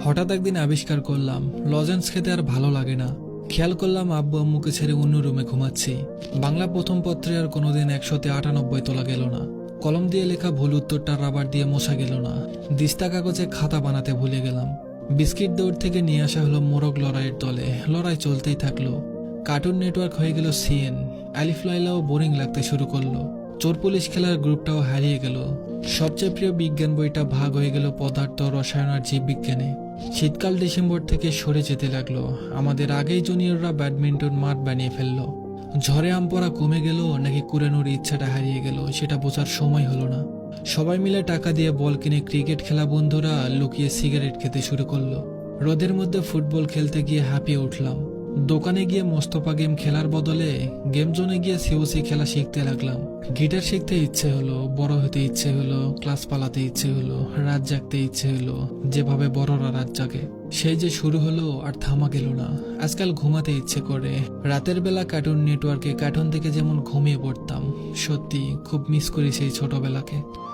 হঠাৎ একদিন আবিষ্কার করলাম লজেন্স খেতে আর ভালো লাগে না। খেয়াল করলাম আব্বু আম্মুকে ছেড়ে অন্য রুমে ঘুমাচ্ছি। বাংলা প্রথম পত্রে আর কোনোদিন 198 তোলা গেল না। কলম দিয়ে লেখা ভুল উত্তরটা রাবার দিয়ে মোছা গেল না। দিস্তা কাগজে খাতা বানাতে ভুলে গেলাম। বিস্কিট দৌড় থেকে নিয়ে আসা হলো মোরগ লড়াইয়ের দলে। লড়াই চলতেই থাকলো। কার্টুন নেটওয়ার্ক হয়ে গেল সিএন। আলিফ লাইলাও বোরিং লাগতে শুরু করলো। চোর পুলিশ খেলার গ্রুপটাও হারিয়ে গেল। সবচেয়ে প্রিয় বিজ্ঞান বইটা ভাগ হয়ে গেল পদার্থ, রসায়ন আর জীববিজ্ঞানে। শীতকাল ডিসেম্বর থেকে সরে যেতে লাগলো। আমাদের আগেই জুনিয়ররা ব্যাডমিন্টন মাঠ বানিয়ে ফেললো। ঝড়ে আম পড়া কমে গেল নাকি কুড়ানোর ইচ্ছাটা হারিয়ে গেল সেটা বোঝার সময় হলো না। সবাই মিলে টাকা দিয়ে বল কিনে ক্রিকেট খেলা বন্ধুরা লুকিয়ে সিগারেট খেতে শুরু করলো। রোদের মধ্যে ফুটবল খেলতে গিয়ে হাঁপিয়ে উঠলাম। দোকানে গিয়ে মোস্তফা গেম খেলার বদলে গেম জোনে গিয়ে সিওসি খেলা শিখতে লাগলাম। গিটার শিখতে ইচ্ছে হলো, বড় হতে ইচ্ছে হলো, ক্লাস পালাতে ইচ্ছে হলো, রাত জাগতে ইচ্ছে হলো, যেভাবে বড়রা রাত জাগে। সেই যে শুরু হলো আর থামা গেল না। আজকাল ঘুমাতে ইচ্ছে করে। রাতের বেলা কার্টুন নেটওয়ার্কে কার্টুন থেকে যেমন ঘুমিয়ে পড়তাম, সত্যি খুব মিস করি সেই ছোটবেলাকে।